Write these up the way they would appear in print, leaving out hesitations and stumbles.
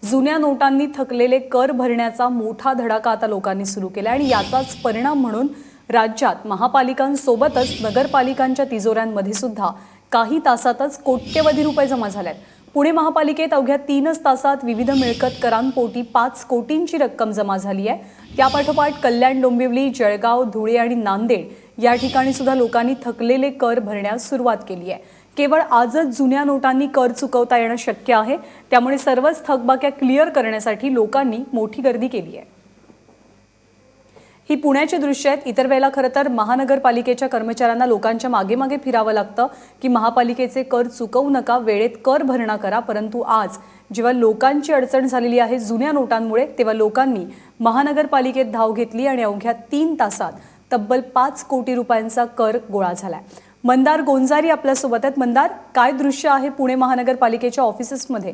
जुन्या नोटांनी थकलेले कर भरण्याचा मोठा धडाका आता लोकांनी सुरू केला आणि याचाच परिणाम म्हणून राज्यात महापालिकांसोबतच नगरपालिकांच्या तिजोऱ्यांमध्ये सुद्धा काही तासातच कोट्यवधी रुपये जमा झालेत। पुणे महापालिकेत अवघ्या 3च तासात विविध मिळकत करांपोटी 5 कोटींची रक्कम जमा झाली आहे। त्यापाठोपाठ कल्याण, डोंबिवली, जळगाव, धुळे आणि नांदेड या ठिकाणी सुद्धा लोकांनी थकलेले कर भरण्यास सुरुवात केली आहे। केवळ आजच जुन्या नोटांनी कर चुकवता येणं शक्य आहे, त्यामुळे सर्वच थकबाक्या क्लिअर करण्यासाठी लोकांनी मोठी गर्दी केली आहे। ही पुण्याची दृश्य आहेत। इतर वेळेला खरं तर महानगरपालिकेच्या कर्मचाऱ्यांना लोकांच्या मागे मागे फिरावं लागतं की महापालिकेचे कर चुकवू नका, वेळेत कर भरणा करा। परंतु आज जेव्हा लोकांची अडचण झालेली आहे जुन्या नोटांमुळे, तेव्हा लोकांनी महानगरपालिकेत धाव घेतली आणि अवघ्या 3 तासात तब्बल 5 कोटी रुपयांचा कर गोळा झालाय। मंदार गोंजारी आपल्यासोबत आहेत। मंदार, काय दृश्य आहे पुणे महानगरपालिकेच्या ऑफिसेसमध्ये?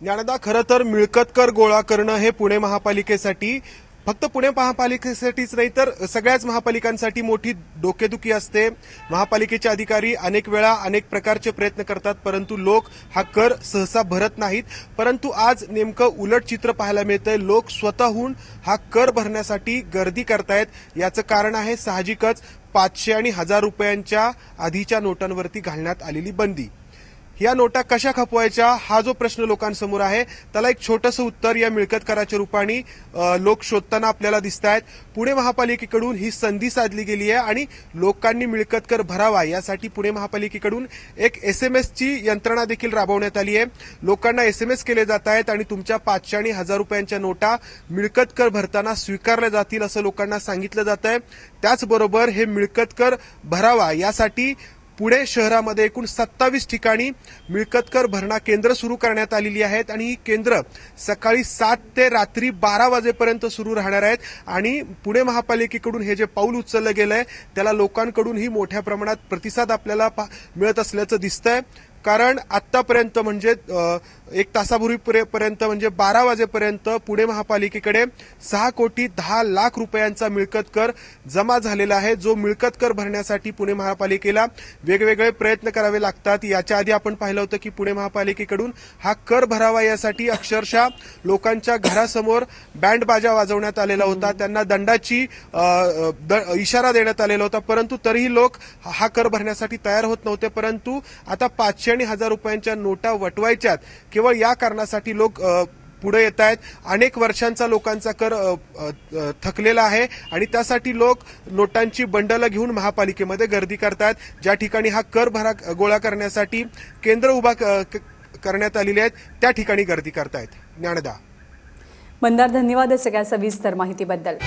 ज्ञानदा, खरं तर मिळकत कर गोळा करणं हे पुणे महापालिकेसाठी, फक्त पुणे महापालिकेसाठीच नाही तर सगळ्याच महापालिकांसाठी मोठी डोकेदुखी असते। महापालिकेचे अधिकारी अनेक वेळा अनेक प्रकारचे प्रयत्न करतात, परंतु लोक हा कर सहसा भरत नाहीत। परंतु आज नेमकं उलट चित्र पाहायला मिळतंय। लोक स्वतःहून हा कर भरण्यासाठी गर्दी करतायत। याचं कारण आहे साहजिकच 500 आणि 1000 रुपयांच्या आधीच्या नोटांवरती घालण्यात आलेली बंदी। या नोटा कशा खपवायच्या हा जो प्रश्न लोकांसमोर आहे, त्याला एक छोटंसं उत्तर या मिळकत कराच्या रूपाने लोक शोधताना आपल्याला दिसतायत। पुणे महापालिकेकडून ही संधी साधली गेली आहे आणि लोकांनी मिळकत कर भरावा यासाठी पुणे महापालिकेकडून एक SMS-ची यंत्रणा देखील राबवण्यात आली आहे। लोकांना SMS केले जात आहेत आणि तुमच्या 500 आणि 1000 रुपयांच्या नोटा मिळकत कर भरताना स्वीकारल्या जातील असं लोकांना सांगितलं जात आहे। त्याचबरोबर हे मिळकत कर भरावा यासाठी पुणे शहरामध्ये एकूण 27 ठिकाणी मिळकत कर भरणा केंद्र सुरू करण्यात आलेली आहेत आणि ही केंद्र सकाळी 7 ते रात्री 12 वाजेपर्यंत सुरू राहणार आहेत। आणि पुणे महापालिकेकडून हे जे पाऊल उचललं गेलंय त्याला लोकांकडूनही मोठ्या प्रमाणात प्रतिसाद आपल्याला मिळत असल्याचं दिसतंय। कारण आतापर्यंत म्हणजे 1 तासापूर्वीपर्यंत म्हणजे 12 वाजेपर्यंत पुणे महापालिकेकडे 6 कोटी 10 लाख रुपयांचा मिळकत कर जमा झालेला आहे, जो मिळकत कर भरण्यासाठी पुणे महापालिकेला वेगवेगळे प्रयत्न करावे लागतात। याच्या आधी आपण पाहिलं होतं की पुणे महापालिकेकडून हा कर भरावा यासाठी अक्षरशः लोकांच्या घरासमोर बँड बाजा वाजवण्यात आलेला होता, त्यांना दंडाची इशारा देण्यात आलेला होता, परंतु तरीही लोक हा कर भरण्यासाठी तयार होत नव्हते। परंतु आता 500 आणि 1000 रुपयांच्या नोटा वटवायच्यात, केवळ या कारणासाठी लोक पुढे येत आहेत। अनेक वर्षांचा लोकांचा कर थकलेला आहे आणि त्यासाठी लोक नोटांची बंडलं घेऊन महापालिकेमध्ये गर्दी करतात। ज्या ठिकाणी हा कर गोळा करण्यासाठी केंद्र उभा करण्यात आलेले आहेत त्या ठिकाणी गर्दी करतायत। ज्ञानदा, मंदार, धन्यवाद सगळ्या सविस्तर माहितीबद्दल।